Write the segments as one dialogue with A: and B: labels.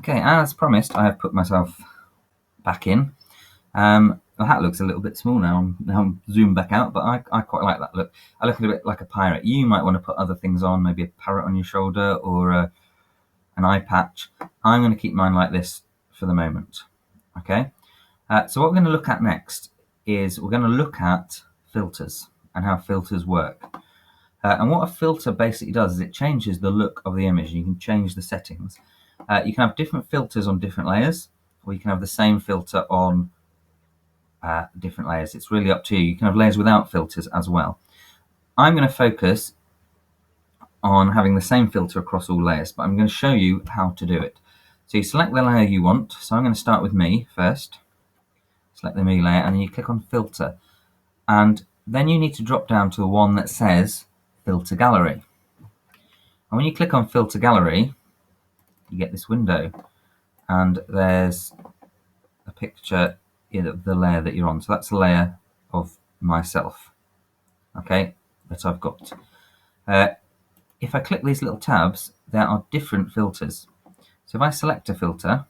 A: Okay, as promised, I have put myself back in. The hat looks a little bit small now. I'm zoomed back out, but I quite like that look. I look a bit like a pirate. You might want to put other things on, maybe a parrot on your shoulder or an eye patch. I'm going to keep mine like this for the moment. Okay. So what we're going to look at next is we're going to look at filters and how filters work. And what a filter basically does is it changes the look of the image. You can change the settings. You can have different filters on different layers, or you can have the same filter on different layers. It's really up to you. You can have layers without filters as well. I'm going to focus on having the same filter across all layers, but I'm going to show you how to do it. So you select the layer you want. So I'm going to start with me first. Select the me layer, and then you click on filter. And then you need to drop down to the one that says filter gallery. And when you click on filter gallery, you get this window, and there's a picture of the layer that you're on. So that's a layer of myself, okay, that I've got. If I click these little tabs, there are different filters. So if I select a filter,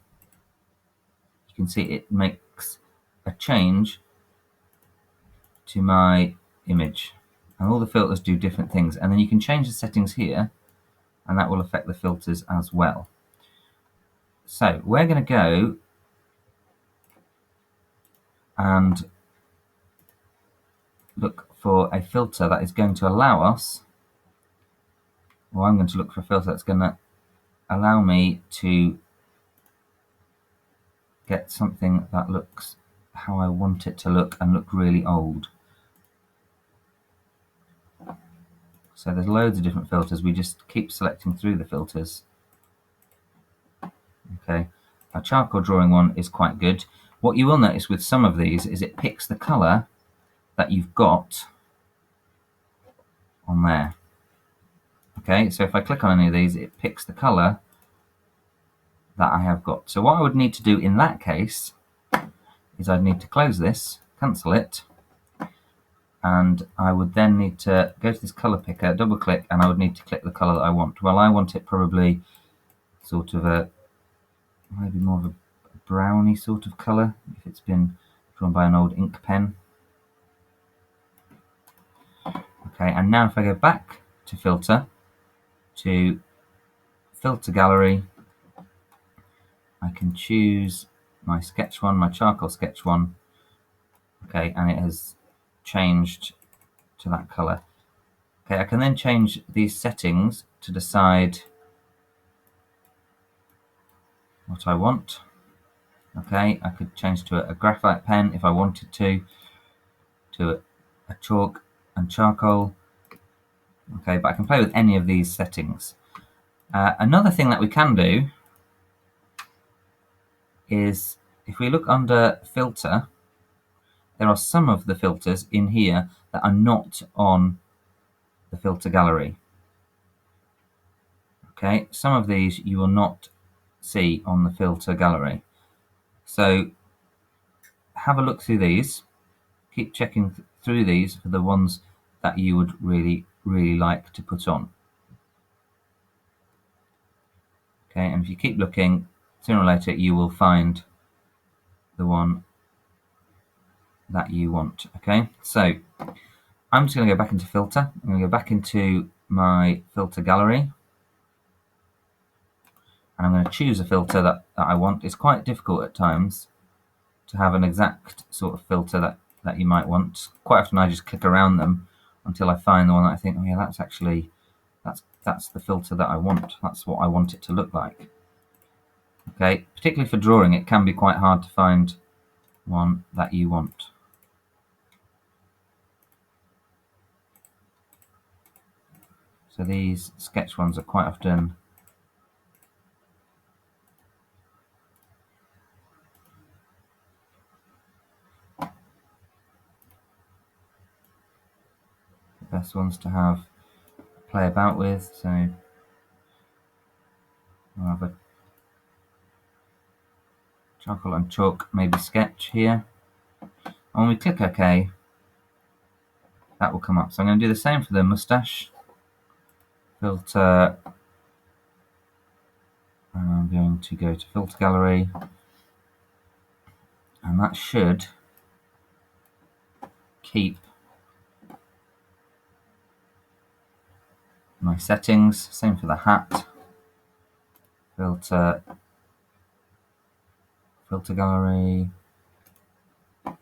A: you can see it makes a change to my image, and all the filters do different things, and then you can change the settings here, and that will affect the filters as well. So we're going to go and look for a filter that is going to allow us, or I'm going to look for a filter that's going to allow me to get something that looks how I want it to look and look really old. So there's loads of different filters. We just keep selecting through the filters. Okay, our charcoal drawing one is quite good. What you will notice with some of these is it picks the colour that you've got on there. Okay, so if I click on any of these, it picks the colour that I have got. So what I would need to do in that case is I'd need to close this, cancel it, and I would then need to go to this colour picker, double click, and I would need to click the colour that I want. Well, I want it probably sort of a, maybe more of a browny sort of colour, if it's been drawn by an old ink pen. Okay, and now if I go back to filter gallery, I can choose my sketch one, my charcoal sketch one. Okay, and it has changed to that colour. Okay, I can then change these settings to decide what I want. Okay, I could change to a graphite pen if I wanted to a chalk and charcoal. Okay, but I can play with any of these settings. Another thing that we can do is if we look under filter, there are some of the filters in here that are not on the filter gallery. Okay, some of these you will not see on the filter gallery. So have a look through these, keep checking through these for the ones that you would really like to put on. Okay, and if you keep looking, sooner or later you will find the one that you want. Okay, so I'm just going to go back into filter. I'm going to go back into my filter gallery, and I'm going to choose a filter that I want. It's quite difficult at times to have an exact sort of filter that you might want. Quite often I just click around them until I find the one that I think, oh yeah, that's actually that's the filter that I want. That's what I want it to look like. Okay, particularly for drawing, it can be quite hard to find one that you want. So these sketch ones are quite often the best ones to have play about with. So I'll have a charcoal and chalk, maybe sketch here. And when we click OK, that will come up. So I'm going to do the same for the moustache. Filter And I'm going to go to Filter Gallery, and that should keep my settings. Same for the hat. Filter Gallery. I'm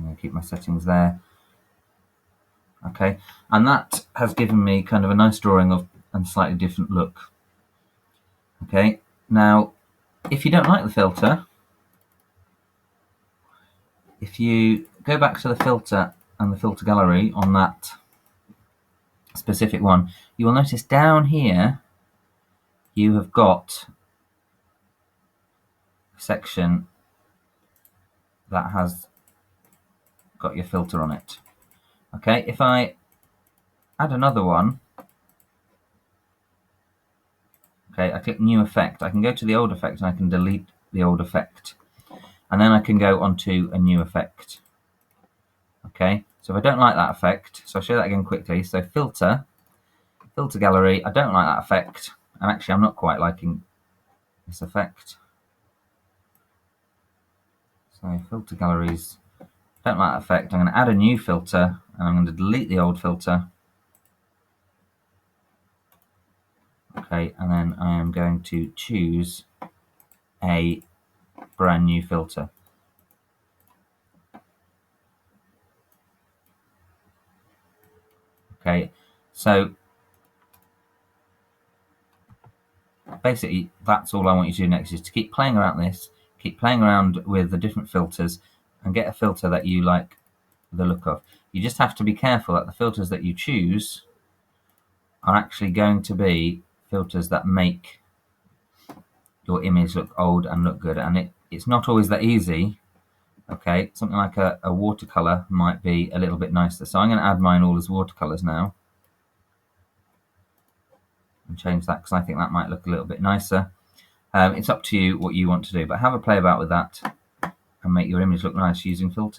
A: going to keep my settings there. Okay, and that has given me kind of a nice drawing of a slightly different look. Okay, now if you don't like the filter, if you go back to the filter and the filter gallery on that specific one, you will notice down here you have got a section that has got your filter on it. Okay, if I add another one, okay, I click new effect, I can go to the old effect and I can delete the old effect, and then I can go onto a new effect. Okay, so if I don't like that effect, so I'll show that again quickly. So filter gallery, I don't like that effect, and actually I'm not quite liking this effect. So filter galleries, don't like that effect. I'm going to add a new filter, and I'm going to delete the old filter. Okay, and then I am going to choose a brand new filter. Okay, so basically that's all I want you to do next, is to keep playing around this, keep playing around with the different filters, and get a filter that you like the look of. You just have to be careful that the filters that you choose are actually going to be filters that make your image look old and look good, and it's not always that easy. Okay, something like a watercolor might be a little bit nicer. So I'm going to add mine all as watercolors now and change that, because I think that might look a little bit nicer. It's up to you what you want to do, but have a play about with that and make your image look nice using filters.